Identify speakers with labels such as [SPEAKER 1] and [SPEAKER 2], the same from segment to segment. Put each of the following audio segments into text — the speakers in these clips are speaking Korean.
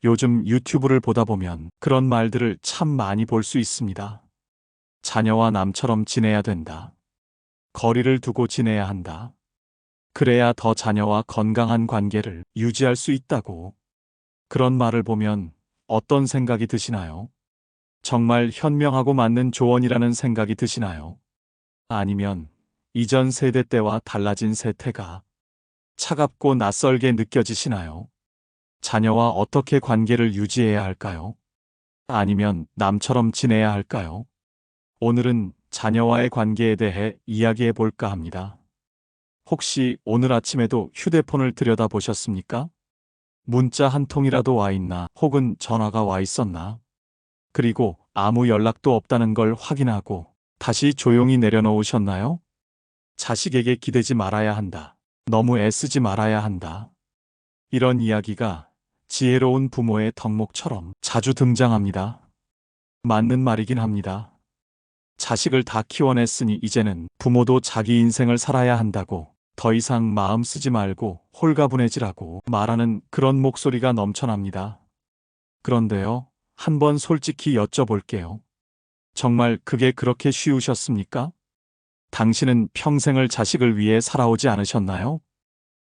[SPEAKER 1] 요즘 유튜브를 보다 보면 그런 말들을 참 많이 볼 수 있습니다. 자녀와 남처럼 지내야 된다. 거리를 두고 지내야 한다. 그래야 더 자녀와 건강한 관계를 유지할 수 있다고. 그런 말을 보면 어떤 생각이 드시나요? 정말 현명하고 맞는 조언이라는 생각이 드시나요? 아니면 이전 세대 때와 달라진 세태가 차갑고 낯설게 느껴지시나요? 자녀와 어떻게 관계를 유지해야 할까요? 아니면 남처럼 지내야 할까요? 오늘은 자녀와의 관계에 대해 이야기해 볼까 합니다. 혹시 오늘 아침에도 휴대폰을 들여다보셨습니까? 문자 한 통이라도 와 있나, 혹은 전화가 와 있었나? 그리고 아무 연락도 없다는 걸 확인하고 다시 조용히 내려놓으셨나요? 자식에게 기대지 말아야 한다. 너무 애쓰지 말아야 한다. 이런 이야기가 지혜로운 부모의 덕목처럼 자주 등장합니다. 맞는 말이긴 합니다. 자식을 다 키워냈으니 이제는 부모도 자기 인생을 살아야 한다고, 더 이상 마음 쓰지 말고 홀가분해지라고 말하는 그런 목소리가 넘쳐납니다. 그런데요, 한번 솔직히 여쭤볼게요. 정말 그게 그렇게 쉬우셨습니까? 당신은 평생을 자식을 위해 살아오지 않으셨나요?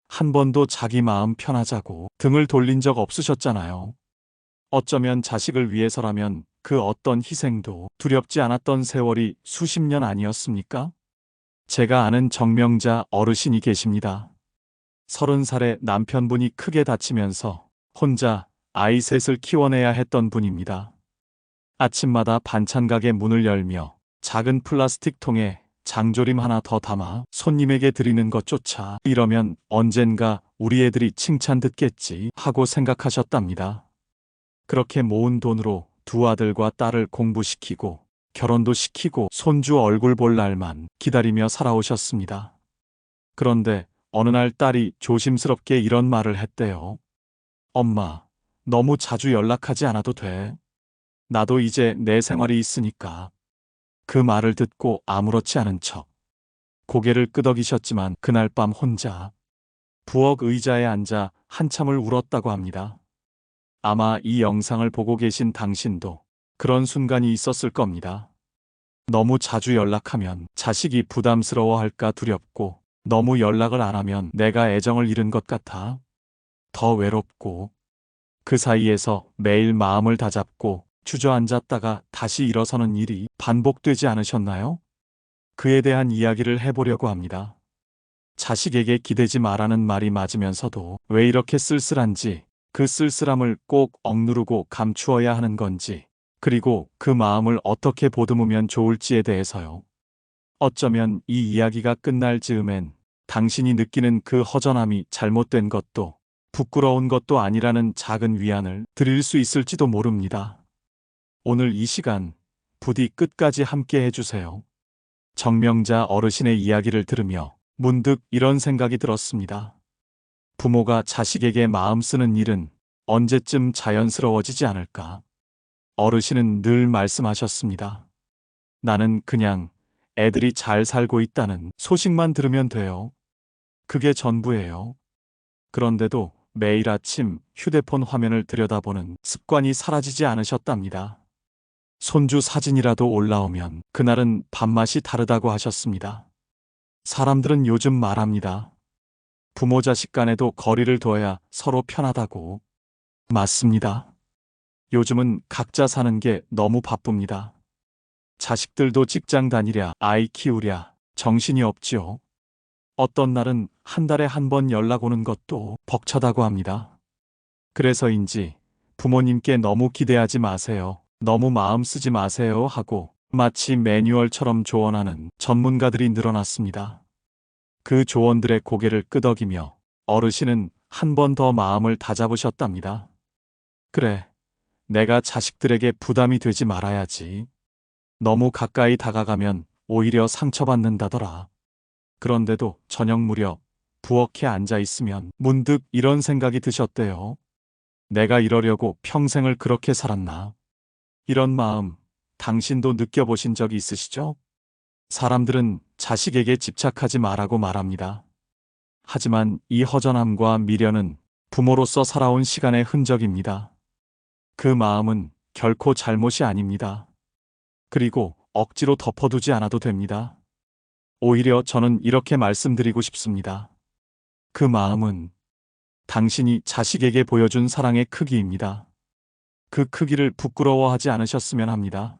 [SPEAKER 1] 한 번도 자기 마음 편하자고 등을 돌린 적 없으셨잖아요. 어쩌면 자식을 위해서라면 그 어떤 희생도 두렵지 않았던 세월이 수십 년 아니었습니까? 제가 아는 정명자 어르신이 계십니다. 30살에 남편분이 크게 다치면서 혼자 아이 셋을 키워내야 했던 분입니다. 아침마다 반찬 가게 문을 열며 작은 플라스틱 통에 장조림 하나 더 담아 손님에게 드리는 것조차 이러면 언젠가 우리 애들이 칭찬 듣겠지 하고 생각하셨답니다. 그렇게 모은 돈으로 두 아들과 딸을 공부시키고 결혼도 시키고 손주 얼굴 볼 날만 기다리며 살아오셨습니다. 그런데 어느 날 딸이 조심스럽게 이런 말을 했대요. 엄마, 너무 자주 연락하지 않아도 돼. 나도 이제 내 생활이 있으니까. 그 말을 듣고 아무렇지 않은 척 고개를 끄덕이셨지만 그날 밤 혼자 부엌 의자에 앉아 한참을 울었다고 합니다. 아마 이 영상을 보고 계신 당신도 그런 순간이 있었을 겁니다. 너무 자주 연락하면 자식이 부담스러워할까 두렵고, 너무 연락을 안 하면 내가 애정을 잃은 것 같아 더 외롭고, 그 사이에서 매일 마음을 다잡고 주저앉았다가 다시 일어서는 일이 반복되지 않으셨나요? 그에 대한 이야기를 해보려고 합니다. 자식에게 기대지 말라는 말이 맞으면서도 왜 이렇게 쓸쓸한지, 그 쓸쓸함을 꼭 억누르고 감추어야 하는 건지, 그리고 그 마음을 어떻게 보듬으면 좋을지에 대해서요. 어쩌면 이 이야기가 끝날 즈음엔 당신이 느끼는 그 허전함이 잘못된 것도 부끄러운 것도 아니라는 작은 위안을 드릴 수 있을지도 모릅니다. 오늘 이 시간 부디 끝까지 함께 해주세요. 정명자 어르신의 이야기를 들으며 문득 이런 생각이 들었습니다. 부모가 자식에게 마음 쓰는 일은 언제쯤 자연스러워지지 않을까? 어르신은 늘 말씀하셨습니다. 나는 그냥 애들이 잘 살고 있다는 소식만 들으면 돼요. 그게 전부예요. 그런데도 매일 아침 휴대폰 화면을 들여다보는 습관이 사라지지 않으셨답니다. 손주 사진이라도 올라오면 그날은 밥맛이 다르다고 하셨습니다. 사람들은 요즘 말합니다. 부모 자식 간에도 거리를 둬야 서로 편하다고. 맞습니다. 요즘은 각자 사는 게 너무 바쁩니다. 자식들도 직장 다니랴, 아이 키우랴, 정신이 없지요. 어떤 날은 한 달에 한 번 연락 오는 것도 벅차다고 합니다. 그래서인지 부모님께 너무 기대하지 마세요. 너무 마음 쓰지 마세요 하고 마치 매뉴얼처럼 조언하는 전문가들이 늘어났습니다. 그 조언들의 고개를 끄덕이며 어르신은 한 번 더 마음을 다잡으셨답니다. 그래, 내가 자식들에게 부담이 되지 말아야지. 너무 가까이 다가가면 오히려 상처받는다더라. 그런데도 저녁 무렵 부엌에 앉아 있으면 문득 이런 생각이 드셨대요. 내가 이러려고 평생을 그렇게 살았나? 이런 마음 당신도 느껴보신 적이 있으시죠? 사람들은 자식에게 집착하지 말라고 말합니다. 하지만 이 허전함과 미련은 부모로서 살아온 시간의 흔적입니다. 그 마음은 결코 잘못이 아닙니다. 그리고 억지로 덮어두지 않아도 됩니다. 오히려 저는 이렇게 말씀드리고 싶습니다. 그 마음은 당신이 자식에게 보여준 사랑의 크기입니다. 그 크기를 부끄러워하지 않으셨으면 합니다.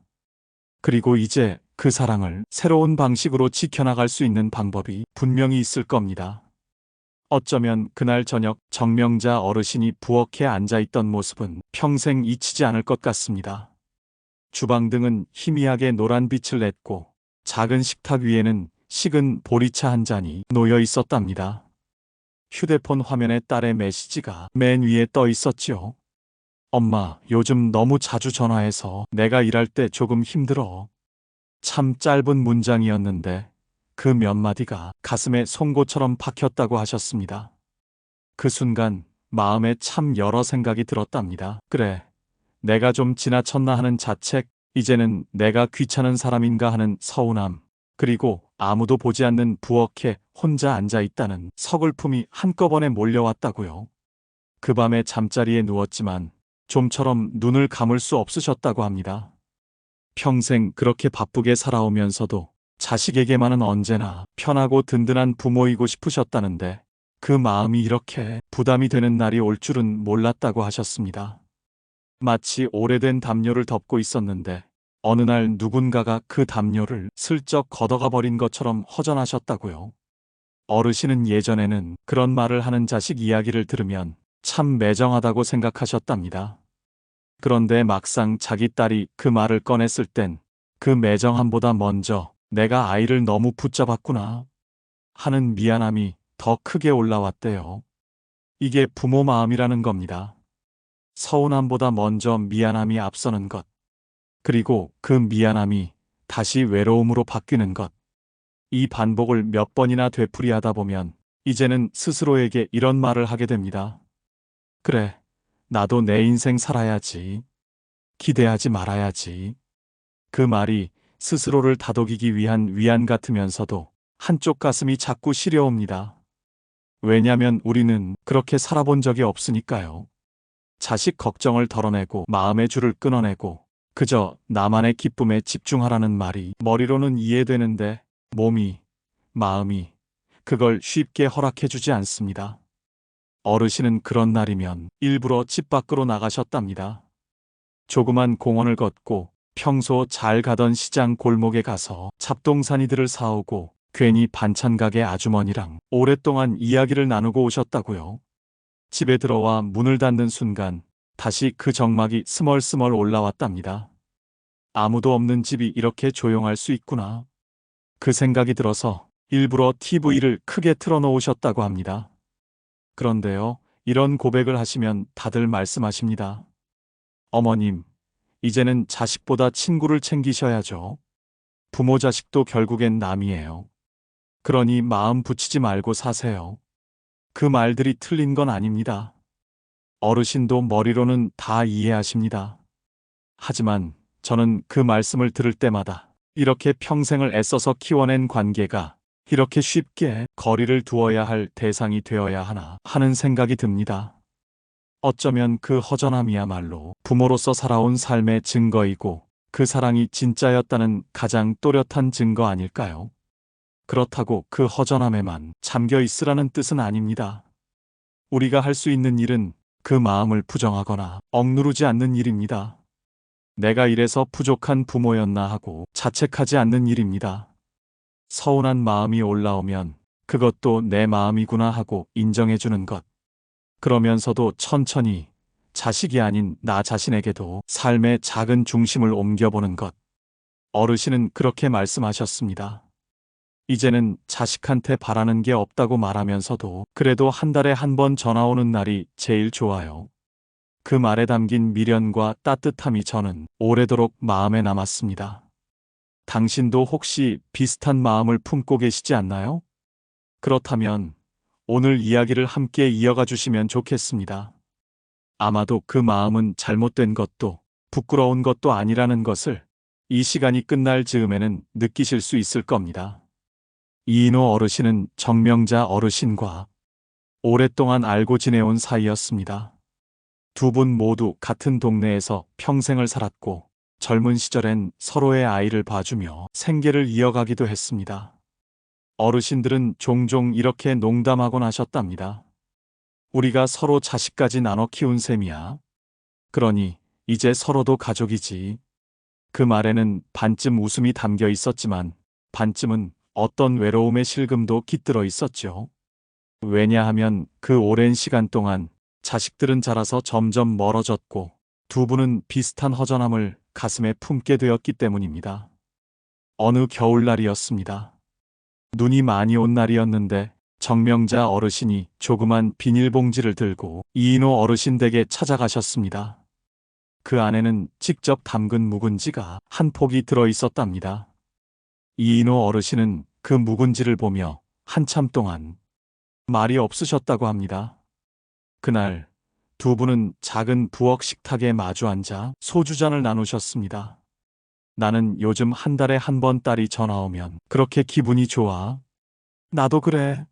[SPEAKER 1] 그리고 이제 그 사랑을 새로운 방식으로 지켜나갈 수 있는 방법이 분명히 있을 겁니다. 어쩌면 그날 저녁 정명자 어르신이 부엌에 앉아있던 모습은 평생 잊히지 않을 것 같습니다. 주방등은 희미하게 노란 빛을 냈고 작은 식탁 위에는 식은 보리차 한 잔이 놓여 있었답니다. 휴대폰 화면에 딸의 메시지가 맨 위에 떠 있었지요. 엄마, 요즘 너무 자주 전화해서 내가 일할 때 조금 힘들어. 참 짧은 문장이었는데 그 몇 마디가 가슴에 송곳처럼 박혔다고 하셨습니다. 그 순간 마음에 참 여러 생각이 들었답니다. 그래, 내가 좀 지나쳤나 하는 자책, 이제는 내가 귀찮은 사람인가 하는 서운함, 그리고 아무도 보지 않는 부엌에 혼자 앉아있다는 서글픔이 한꺼번에 몰려왔다고요. 그 밤에 잠자리에 누웠지만 좀처럼 눈을 감을 수 없으셨다고 합니다. 평생 그렇게 바쁘게 살아오면서도 자식에게만은 언제나 편하고 든든한 부모이고 싶으셨다는데 그 마음이 이렇게 부담이 되는 날이 올 줄은 몰랐다고 하셨습니다. 마치 오래된 담요를 덮고 있었는데 어느 날 누군가가 그 담요를 슬쩍 걷어가 버린 것처럼 허전하셨다고요. 어르신은 예전에는 그런 말을 하는 자식 이야기를 들으면 참 매정하다고 생각하셨답니다. 그런데 막상 자기 딸이 그 말을 꺼냈을 땐 그 매정함보다 먼저 내가 아이를 너무 붙잡았구나 하는 미안함이 더 크게 올라왔대요. 이게 부모 마음이라는 겁니다. 서운함보다 먼저 미안함이 앞서는 것. 그리고 그 미안함이 다시 외로움으로 바뀌는 것. 이 반복을 몇 번이나 되풀이하다 보면 이제는 스스로에게 이런 말을 하게 됩니다. 그래, 나도 내 인생 살아야지. 기대하지 말아야지. 그 말이 스스로를 다독이기 위한 위안 같으면서도 한쪽 가슴이 자꾸 시려옵니다. 왜냐면 우리는 그렇게 살아본 적이 없으니까요. 자식 걱정을 덜어내고 마음의 줄을 끊어내고 그저 나만의 기쁨에 집중하라는 말이 머리로는 이해되는데 몸이, 마음이 그걸 쉽게 허락해주지 않습니다. 어르신은 그런 날이면 일부러 집 밖으로 나가셨답니다. 조그만 공원을 걷고 평소 잘 가던 시장 골목에 가서 잡동사니들을 사오고 괜히 반찬 가게 아주머니랑 오랫동안 이야기를 나누고 오셨다고요. 집에 들어와 문을 닫는 순간 다시 그 정막이 스멀스멀 올라왔답니다. 아무도 없는 집이 이렇게 조용할 수 있구나. 그 생각이 들어서 일부러 TV를 크게 틀어놓으셨다고 합니다. 그런데요, 이런 고백을 하시면 다들 말씀하십니다. 어머님, 이제는 자식보다 친구를 챙기셔야죠. 부모 자식도 결국엔 남이에요. 그러니 마음 붙이지 말고 사세요. 그 말들이 틀린 건 아닙니다. 어르신도 머리로는 다 이해하십니다. 하지만 저는 그 말씀을 들을 때마다 이렇게 평생을 애써서 키워낸 관계가 이렇게 쉽게 거리를 두어야 할 대상이 되어야 하나 하는 생각이 듭니다. 어쩌면 그 허전함이야말로 부모로서 살아온 삶의 증거이고 그 사랑이 진짜였다는 가장 또렷한 증거 아닐까요? 그렇다고 그 허전함에만 잠겨 있으라는 뜻은 아닙니다. 우리가 할 수 있는 일은 그 마음을 부정하거나 억누르지 않는 일입니다. 내가 이래서 부족한 부모였나 하고 자책하지 않는 일입니다. 서운한 마음이 올라오면 그것도 내 마음이구나 하고 인정해주는 것. 그러면서도 천천히 자식이 아닌 나 자신에게도 삶의 작은 중심을 옮겨보는 것. 어르신은 그렇게 말씀하셨습니다. 이제는 자식한테 바라는 게 없다고 말하면서도 그래도 한 달에 한 번 전화 오는 날이 제일 좋아요. 그 말에 담긴 미련과 따뜻함이 저는 오래도록 마음에 남았습니다. 당신도 혹시 비슷한 마음을 품고 계시지 않나요? 그렇다면 오늘 이야기를 함께 이어가 주시면 좋겠습니다. 아마도 그 마음은 잘못된 것도 부끄러운 것도 아니라는 것을 이 시간이 끝날 즈음에는 느끼실 수 있을 겁니다. 이인호 어르신은 정명자 어르신과 오랫동안 알고 지내온 사이였습니다. 두 분 모두 같은 동네에서 평생을 살았고 젊은 시절엔 서로의 아이를 봐주며 생계를 이어가기도 했습니다. 어르신들은 종종 이렇게 농담하곤 하셨답니다. 우리가 서로 자식까지 나눠 키운 셈이야. 그러니 이제 서로도 가족이지. 그 말에는 반쯤 웃음이 담겨 있었지만 반쯤은 어떤 외로움의 실금도 깃들어 있었죠. 왜냐하면 그 오랜 시간 동안 자식들은 자라서 점점 멀어졌고 두 분은 비슷한 허전함을 가슴에 품게 되었기 때문입니다. 어느 겨울날이었습니다. 눈이 많이 온 날이었는데 정명자 어르신이 조그만 비닐봉지를 들고 이인호 어르신 댁에 찾아가셨습니다. 그 안에는 직접 담근 묵은지가 한 폭이 들어 있었답니다. 이인호 어르신은 그 묵은지를 보며 한참 동안 말이 없으셨다고 합니다. 그날 두 분은 작은 부엌 식탁에 마주 앉아 소주잔을 나누셨습니다. 나는 요즘 한 달에 한 번 딸이 전화 오면 그렇게 기분이 좋아. 나도 그래.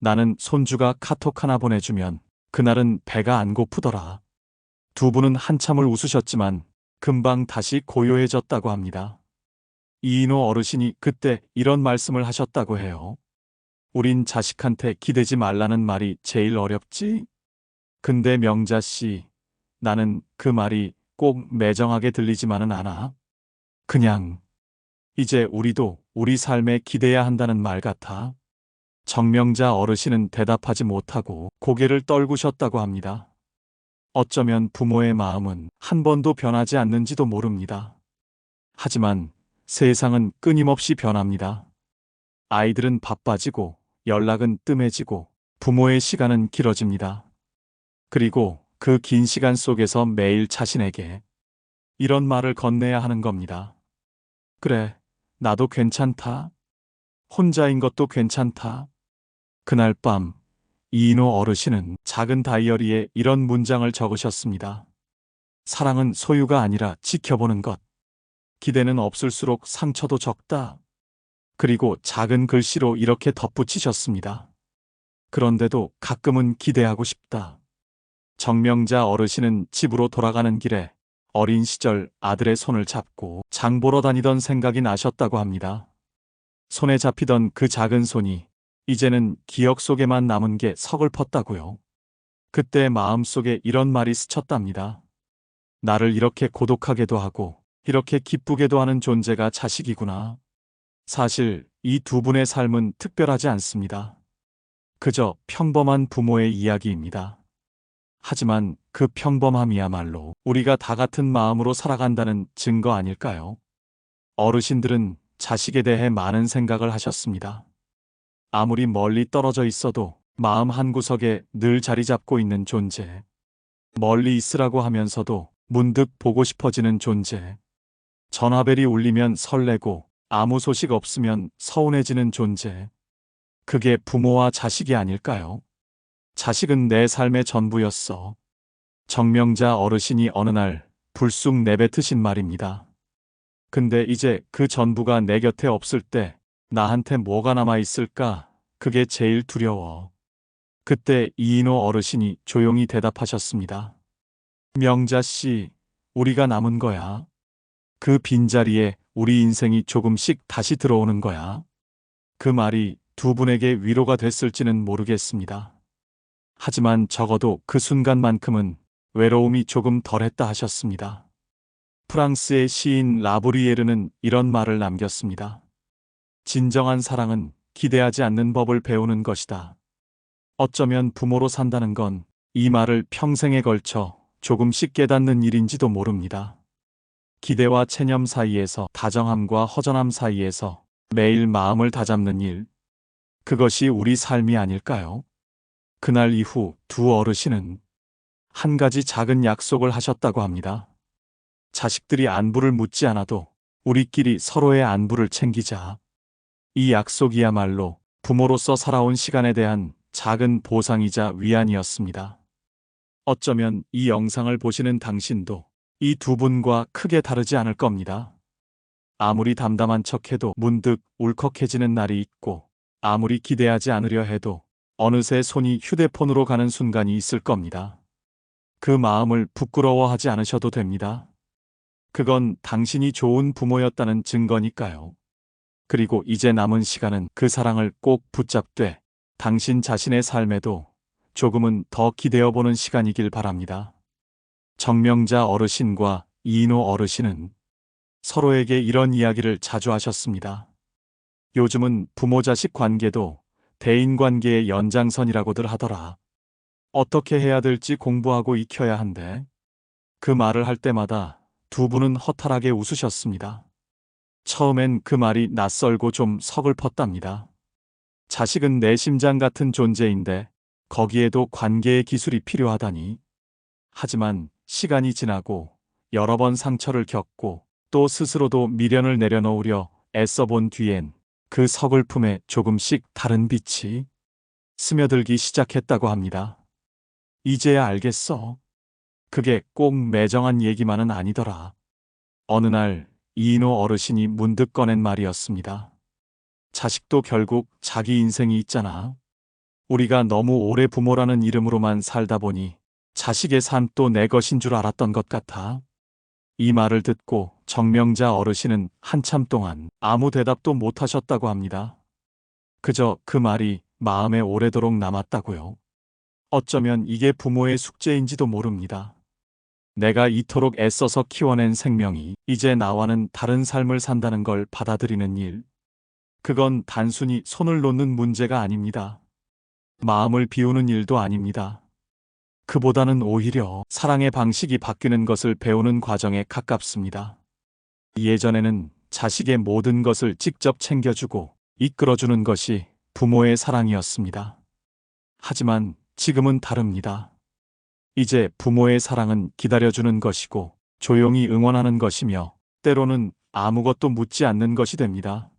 [SPEAKER 1] 나는 손주가 카톡 하나 보내주면 그날은 배가 안 고프더라. 두 분은 한참을 웃으셨지만 금방 다시 고요해졌다고 합니다. 이인호 어르신이 그때 이런 말씀을 하셨다고 해요. 우린 자식한테 기대지 말라는 말이 제일 어렵지? 근데 명자 씨, 나는 그 말이 꼭 매정하게 들리지만은 않아. 그냥 이제 우리도 우리 삶에 기대야 한다는 말 같아. 정명자 어르신은 대답하지 못하고 고개를 떨구셨다고 합니다. 어쩌면 부모의 마음은 한 번도 변하지 않는지도 모릅니다. 하지만 세상은 끊임없이 변합니다. 아이들은 바빠지고 연락은 뜸해지고 부모의 시간은 길어집니다. 그리고 그 긴 시간 속에서 매일 자신에게 이런 말을 건네야 하는 겁니다. 그래, 나도 괜찮다. 혼자인 것도 괜찮다. 그날 밤 이인호 어르신은 작은 다이어리에 이런 문장을 적으셨습니다. 사랑은 소유가 아니라 지켜보는 것. 기대는 없을수록 상처도 적다. 그리고 작은 글씨로 이렇게 덧붙이셨습니다. 그런데도 가끔은 기대하고 싶다. 정명자 어르신은 집으로 돌아가는 길에 어린 시절 아들의 손을 잡고 장 보러 다니던 생각이 나셨다고 합니다. 손에 잡히던 그 작은 손이 이제는 기억 속에만 남은 게 서글펐다고요. 그때 마음속에 이런 말이 스쳤답니다. 나를 이렇게 고독하게도 하고 이렇게 기쁘게도 하는 존재가 자식이구나. 사실 이 두 분의 삶은 특별하지 않습니다. 그저 평범한 부모의 이야기입니다. 하지만 그 평범함이야말로 우리가 다 같은 마음으로 살아간다는 증거 아닐까요? 어르신들은 자식에 대해 많은 생각을 하셨습니다. 아무리 멀리 떨어져 있어도 마음 한구석에 늘 자리 잡고 있는 존재. 멀리 있으라고 하면서도 문득 보고 싶어지는 존재. 전화벨이 울리면 설레고 아무 소식 없으면 서운해지는 존재. 그게 부모와 자식이 아닐까요? 자식은 내 삶의 전부였어. 정명자 어르신이 어느 날 불쑥 내뱉으신 말입니다. 근데 이제 그 전부가 내 곁에 없을 때 나한테 뭐가 남아 있을까? 그게 제일 두려워. 그때 이인호 어르신이 조용히 대답하셨습니다. 명자 씨, 우리가 남은 거야. 그 빈자리에 우리 인생이 조금씩 다시 들어오는 거야. 그 말이 두 분에게 위로가 됐을지는 모르겠습니다. 하지만 적어도 그 순간만큼은 외로움이 조금 덜했다 하셨습니다. 프랑스의 시인 라브리에르는 이런 말을 남겼습니다. 진정한 사랑은 기대하지 않는 법을 배우는 것이다. 어쩌면 부모로 산다는 건 이 말을 평생에 걸쳐 조금씩 깨닫는 일인지도 모릅니다. 기대와 체념 사이에서 다정함과 허전함 사이에서 매일 마음을 다잡는 일. 그것이 우리 삶이 아닐까요? 그날 이후 두 어르신은 한 가지 작은 약속을 하셨다고 합니다. 자식들이 안부를 묻지 않아도 우리끼리 서로의 안부를 챙기자. 이 약속이야말로 부모로서 살아온 시간에 대한 작은 보상이자 위안이었습니다. 어쩌면 이 영상을 보시는 당신도 이 두 분과 크게 다르지 않을 겁니다. 아무리 담담한 척해도 문득 울컥해지는 날이 있고 아무리 기대하지 않으려 해도 어느새 손이 휴대폰으로 가는 순간이 있을 겁니다. 그 마음을 부끄러워하지 않으셔도 됩니다. 그건 당신이 좋은 부모였다는 증거니까요. 그리고 이제 남은 시간은 그 사랑을 꼭 붙잡되 당신 자신의 삶에도 조금은 더 기대어 보는 시간이길 바랍니다. 정명자 어르신과 이인호 어르신은 서로에게 이런 이야기를 자주 하셨습니다. 요즘은 부모 자식 관계도 대인 관계의 연장선이라고들 하더라. 어떻게 해야 될지 공부하고 익혀야 한대. 그 말을 할 때마다 두 분은 허탈하게 웃으셨습니다. 처음엔 그 말이 낯설고 좀 서글펐답니다. 자식은 내 심장 같은 존재인데 거기에도 관계의 기술이 필요하다니. 하지만 시간이 지나고 여러 번 상처를 겪고 또 스스로도 미련을 내려놓으려 애써 본 뒤엔 그 서글픔에 조금씩 다른 빛이 스며들기 시작했다고 합니다. 이제야 알겠어. 그게 꼭 매정한 얘기만은 아니더라. 어느 날 이인호 어르신이 문득 꺼낸 말이었습니다. 자식도 결국 자기 인생이 있잖아. 우리가 너무 오래 부모라는 이름으로만 살다 보니 자식의 삶도 내 것인 줄 알았던 것 같아. 이 말을 듣고 정명자 어르신은 한참 동안 아무 대답도 못 하셨다고 합니다. 그저 그 말이 마음에 오래도록 남았다고요. 어쩌면 이게 부모의 숙제인지도 모릅니다. 내가 이토록 애써서 키워낸 생명이 이제 나와는 다른 삶을 산다는 걸 받아들이는 일. 그건 단순히 손을 놓는 문제가 아닙니다. 마음을 비우는 일도 아닙니다. 그보다는 오히려 사랑의 방식이 바뀌는 것을 배우는 과정에 가깝습니다. 예전에는 자식의 모든 것을 직접 챙겨주고 이끌어주는 것이 부모의 사랑이었습니다. 하지만 지금은 다릅니다. 이제 부모의 사랑은 기다려주는 것이고 조용히 응원하는 것이며 때로는 아무것도 묻지 않는 것이 됩니다.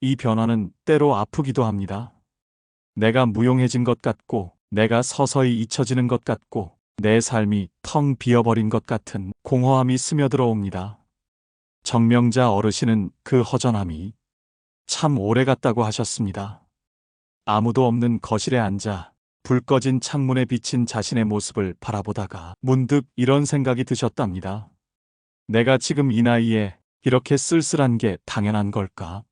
[SPEAKER 1] 이 변화는 때로 아프기도 합니다. 내가 무용해진 것 같고 내가 서서히 잊혀지는 것 같고 내 삶이 텅 비어버린 것 같은 공허함이 스며들어 옵니다. 정명자 어르신은 그 허전함이 참 오래 갔다고 하셨습니다. 아무도 없는 거실에 앉아 불 꺼진 창문에 비친 자신의 모습을 바라보다가 문득 이런 생각이 드셨답니다. 내가 지금 이 나이에 이렇게 쓸쓸한 게 당연한 걸까?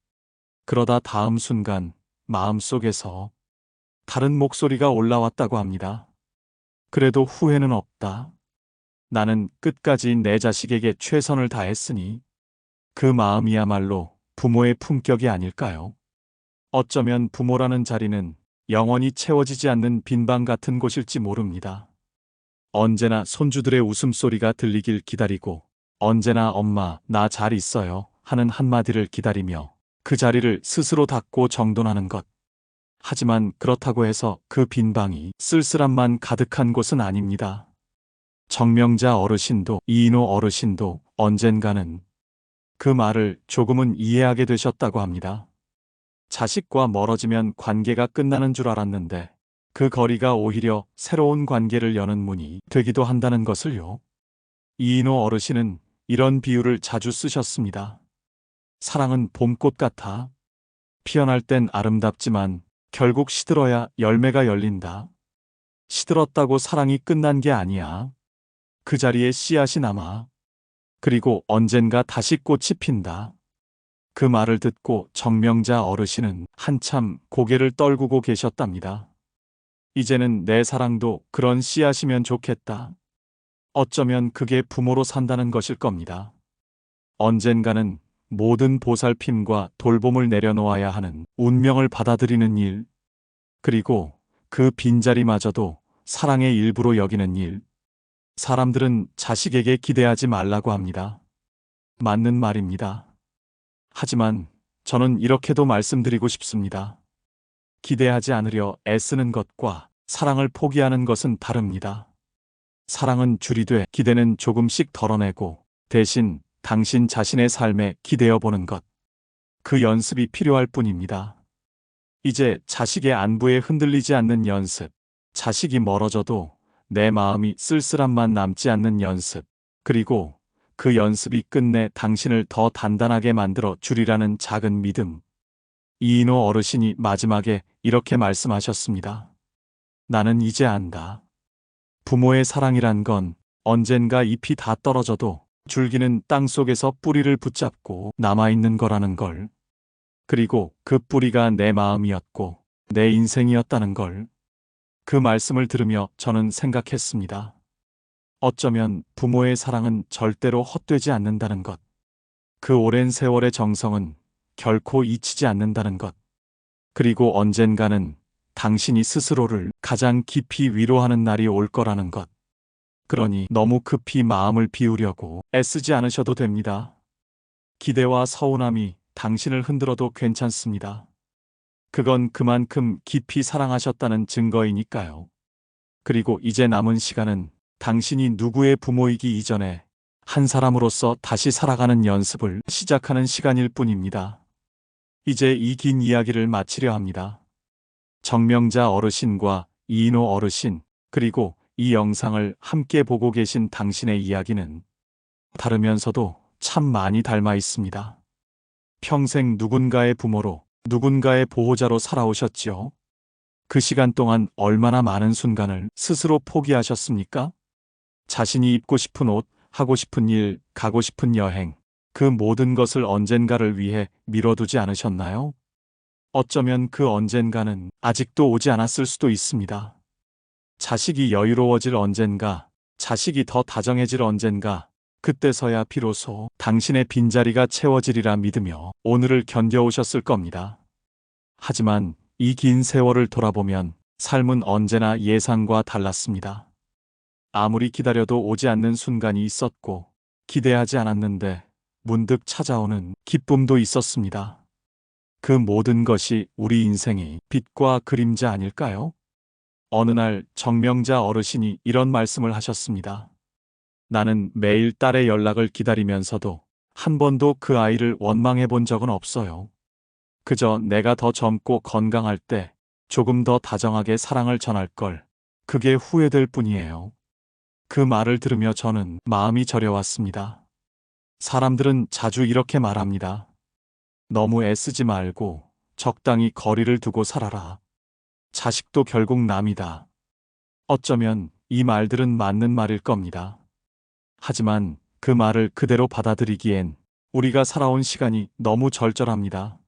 [SPEAKER 1] 그러다 다음 순간 마음속에서 다른 목소리가 올라왔다고 합니다. 그래도 후회는 없다. 나는 끝까지 내 자식에게 최선을 다했으니 그 마음이야말로 부모의 품격이 아닐까요? 어쩌면 부모라는 자리는 영원히 채워지지 않는 빈방 같은 곳일지 모릅니다. 언제나 손주들의 웃음소리가 들리길 기다리고 언제나 엄마, 나 잘 있어요 하는 한마디를 기다리며 그 자리를 스스로 닦고 정돈하는 것. 하지만 그렇다고 해서 그 빈방이 쓸쓸함만 가득한 곳은 아닙니다. 정명자 어르신도 이인호 어르신도 언젠가는 그 말을 조금은 이해하게 되셨다고 합니다. 자식과 멀어지면 관계가 끝나는 줄 알았는데 그 거리가 오히려 새로운 관계를 여는 문이 되기도 한다는 것을요. 이인호 어르신은 이런 비유를 자주 쓰셨습니다. 사랑은 봄꽃 같아. 피어날 땐 아름답지만 결국 시들어야 열매가 열린다. 시들었다고 사랑이 끝난 게 아니야. 그 자리에 씨앗이 남아. 그리고 언젠가 다시 꽃이 핀다. 그 말을 듣고 정명자 어르신은 한참 고개를 떨구고 계셨답니다. 이제는 내 사랑도 그런 씨앗이면 좋겠다. 어쩌면 그게 부모로 산다는 것일 겁니다. 언젠가는 모든 보살핌과 돌봄을 내려놓아야 하는 운명을 받아들이는 일, 그리고 그 빈자리마저도 사랑의 일부로 여기는 일. 사람들은 자식에게 기대하지 말라고 합니다. 맞는 말입니다. 하지만 저는 이렇게도 말씀드리고 싶습니다. 기대하지 않으려 애쓰는 것과 사랑을 포기하는 것은 다릅니다. 사랑은 줄이되 기대는 조금씩 덜어내고 대신 당신 자신의 삶에 기대어 보는 것. 그 연습이 필요할 뿐입니다. 이제 자식의 안부에 흔들리지 않는 연습, 자식이 멀어져도 내 마음이 쓸쓸함만 남지 않는 연습, 그리고 그 연습이 끝내 당신을 더 단단하게 만들어 주리라는 작은 믿음. 이인호 어르신이 마지막에 이렇게 말씀하셨습니다. 나는 이제 안다. 부모의 사랑이란 건 언젠가 잎이 다 떨어져도 줄기는 땅 속에서 뿌리를 붙잡고 남아있는 거라는 걸. 그리고 그 뿌리가 내 마음이었고 내 인생이었다는 걸. 그 말씀을 들으며 저는 생각했습니다. 어쩌면 부모의 사랑은 절대로 헛되지 않는다는 것. 그 오랜 세월의 정성은 결코 잊히지 않는다는 것. 그리고 언젠가는 당신이 스스로를 가장 깊이 위로하는 날이 올 거라는 것. 그러니 너무 급히 마음을 비우려고 애쓰지 않으셔도 됩니다. 기대와 서운함이 당신을 흔들어도 괜찮습니다. 그건 그만큼 깊이 사랑하셨다는 증거이니까요. 그리고 이제 남은 시간은 당신이 누구의 부모이기 이전에 한 사람으로서 다시 살아가는 연습을 시작하는 시간일 뿐입니다. 이제 이 긴 이야기를 마치려 합니다. 정명자 어르신과 이인호 어르신, 그리고 이 영상을 함께 보고 계신 당신의 이야기는 다르면서도 참 많이 닮아 있습니다. 평생 누군가의 부모로, 누군가의 보호자로 살아오셨지요. 그 시간 동안 얼마나 많은 순간을 스스로 포기하셨습니까? 자신이 입고 싶은 옷, 하고 싶은 일, 가고 싶은 여행, 그 모든 것을 언젠가를 위해 미뤄두지 않으셨나요? 어쩌면 그 언젠가는 아직도 오지 않았을 수도 있습니다. 자식이 여유로워질 언젠가, 자식이 더 다정해질 언젠가, 그때서야 비로소 당신의 빈자리가 채워지리라 믿으며 오늘을 견뎌오셨을 겁니다. 하지만 이 긴 세월을 돌아보면 삶은 언제나 예상과 달랐습니다. 아무리 기다려도 오지 않는 순간이 있었고, 기대하지 않았는데 문득 찾아오는 기쁨도 있었습니다. 그 모든 것이 우리 인생의 빛과 그림자 아닐까요? 어느 날 정명자 어르신이 이런 말씀을 하셨습니다. 나는 매일 딸의 연락을 기다리면서도 한 번도 그 아이를 원망해 본 적은 없어요. 그저 내가 더 젊고 건강할 때 조금 더 다정하게 사랑을 전할 걸. 그게 후회될 뿐이에요. 그 말을 들으며 저는 마음이 저려왔습니다. 사람들은 자주 이렇게 말합니다. 너무 애쓰지 말고 적당히 거리를 두고 살아라. 자식도 결국 남이다. 어쩌면 이 말들은 맞는 말일 겁니다. 하지만 그 말을 그대로 받아들이기엔 우리가 살아온 시간이 너무 절절합니다.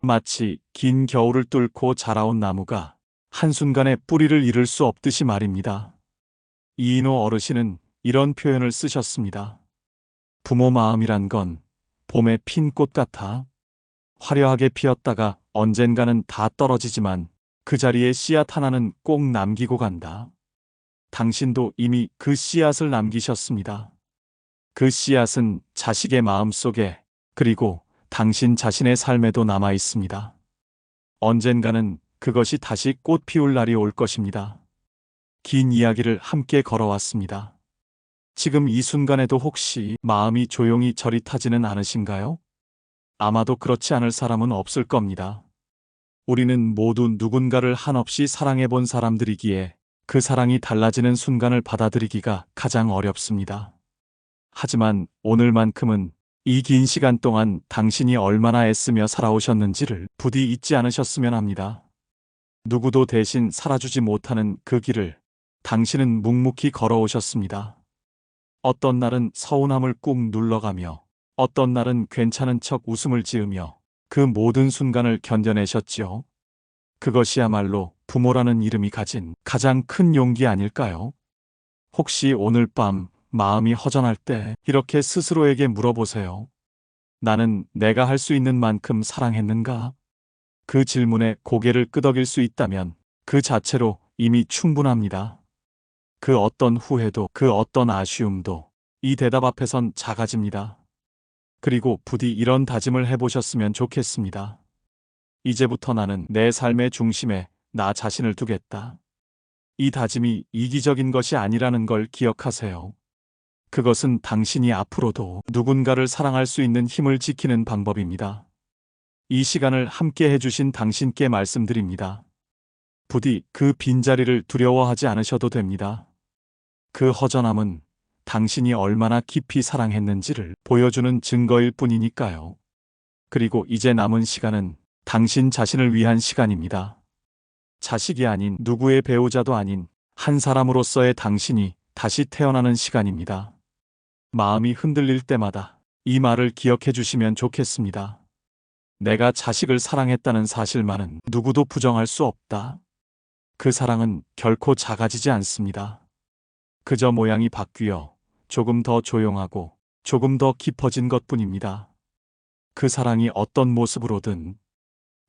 [SPEAKER 1] 마치 긴 겨울을 뚫고 자라온 나무가 한순간에 뿌리를 잃을 수 없듯이 말입니다. 이인호 어르신은 이런 표현을 쓰셨습니다. 부모 마음이란 건 봄에 핀 꽃 같아. 화려하게 피었다가 언젠가는 다 떨어지지만 그 자리에 씨앗 하나는 꼭 남기고 간다. 당신도 이미 그 씨앗을 남기셨습니다. 그 씨앗은 자식의 마음 속에, 그리고 당신 자신의 삶에도 남아 있습니다. 언젠가는 그것이 다시 꽃 피울 날이 올 것입니다. 긴 이야기를 함께 걸어왔습니다. 지금 이 순간에도 혹시 마음이 조용히 저릿하지는 않으신가요? 아마도 그렇지 않을 사람은 없을 겁니다. 우리는 모두 누군가를 한없이 사랑해 본 사람들이기에 그 사랑이 달라지는 순간을 받아들이기가 가장 어렵습니다. 하지만 오늘만큼은 이 긴 시간 동안 당신이 얼마나 애쓰며 살아오셨는지를 부디 잊지 않으셨으면 합니다. 누구도 대신 살아주지 못하는 그 길을 당신은 묵묵히 걸어오셨습니다. 어떤 날은 서운함을 꾹 눌러가며, 어떤 날은 괜찮은 척 웃음을 지으며 그 모든 순간을 견뎌내셨지요. 그것이야말로 부모라는 이름이 가진 가장 큰 용기 아닐까요? 혹시 오늘 밤 마음이 허전할 때 이렇게 스스로에게 물어보세요. 나는 내가 할 수 있는 만큼 사랑했는가? 그 질문에 고개를 끄덕일 수 있다면 그 자체로 이미 충분합니다. 그 어떤 후회도, 그 어떤 아쉬움도 이 대답 앞에선 작아집니다. 그리고 부디 이런 다짐을 해보셨으면 좋겠습니다. 이제부터 나는 내 삶의 중심에 나 자신을 두겠다. 이 다짐이 이기적인 것이 아니라는 걸 기억하세요. 그것은 당신이 앞으로도 누군가를 사랑할 수 있는 힘을 지키는 방법입니다. 이 시간을 함께 해주신 당신께 말씀드립니다. 부디 그 빈자리를 두려워하지 않으셔도 됩니다. 그 허전함은 당신이 얼마나 깊이 사랑했는지를 보여주는 증거일 뿐이니까요. 그리고 이제 남은 시간은 당신 자신을 위한 시간입니다. 자식이 아닌, 누구의 배우자도 아닌, 한 사람으로서의 당신이 다시 태어나는 시간입니다. 마음이 흔들릴 때마다 이 말을 기억해 주시면 좋겠습니다. 내가 자식을 사랑했다는 사실만은 누구도 부정할 수 없다. 그 사랑은 결코 작아지지 않습니다. 그저 모양이 바뀌어 조금 더 조용하고 조금 더 깊어진 것뿐입니다. 그 사랑이 어떤 모습으로든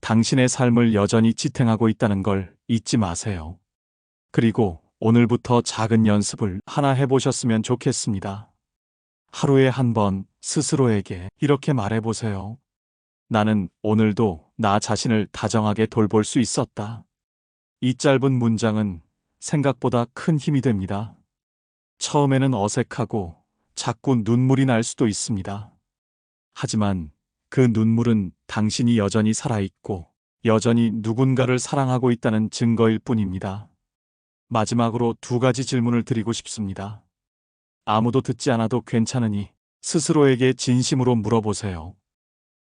[SPEAKER 1] 당신의 삶을 여전히 지탱하고 있다는 걸 잊지 마세요. 그리고 오늘부터 작은 연습을 하나 해보셨으면 좋겠습니다. 하루에 한 번 스스로에게 이렇게 말해보세요. 나는 오늘도 나 자신을 다정하게 돌볼 수 있었다. 이 짧은 문장은 생각보다 큰 힘이 됩니다. 처음에는 어색하고 자꾸 눈물이 날 수도 있습니다. 하지만 그 눈물은 당신이 여전히 살아있고 여전히 누군가를 사랑하고 있다는 증거일 뿐입니다. 마지막으로 두 가지 질문을 드리고 싶습니다. 아무도 듣지 않아도 괜찮으니 스스로에게 진심으로 물어보세요.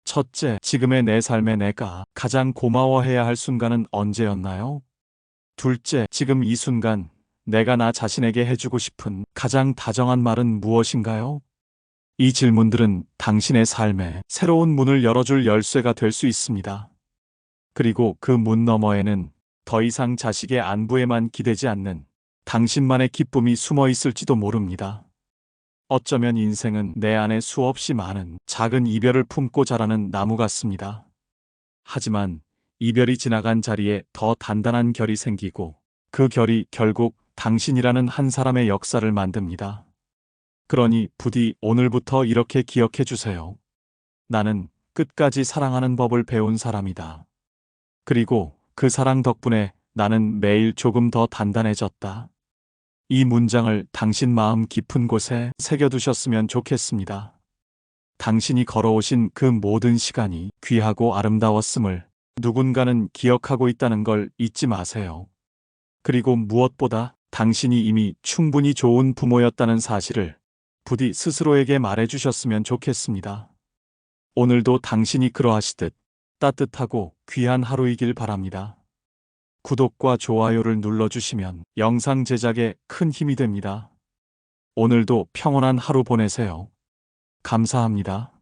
[SPEAKER 1] 첫째, 지금의 내 삶에 내가 가장 고마워해야 할 순간은 언제였나요? 둘째, 지금 이 순간 내가 나 자신에게 해주고 싶은 가장 다정한 말은 무엇인가요? 이 질문들은 당신의 삶에 새로운 문을 열어줄 열쇠가 될 수 있습니다. 그리고 그 문 너머에는 더 이상 자식의 안부에만 기대지 않는 당신만의 기쁨이 숨어 있을지도 모릅니다. 어쩌면 인생은 내 안에 수없이 많은 작은 이별을 품고 자라는 나무 같습니다. 하지만 이별이 지나간 자리에 더 단단한 결이 생기고 그 결이 결국 당신이라는 한 사람의 역사를 만듭니다. 그러니 부디 오늘부터 이렇게 기억해 주세요. 나는 끝까지 사랑하는 법을 배운 사람이다. 그리고 그 사랑 덕분에 나는 매일 조금 더 단단해졌다. 이 문장을 당신 마음 깊은 곳에 새겨두셨으면 좋겠습니다. 당신이 걸어오신 그 모든 시간이 귀하고 아름다웠음을 누군가는 기억하고 있다는 걸 잊지 마세요. 그리고 무엇보다 당신이 이미 충분히 좋은 부모였다는 사실을 부디 스스로에게 말해주셨으면 좋겠습니다. 오늘도 당신이 그러하시듯 따뜻하고 귀한 하루이길 바랍니다. 구독과 좋아요를 눌러주시면 영상 제작에 큰 힘이 됩니다. 오늘도 평온한 하루 보내세요. 감사합니다.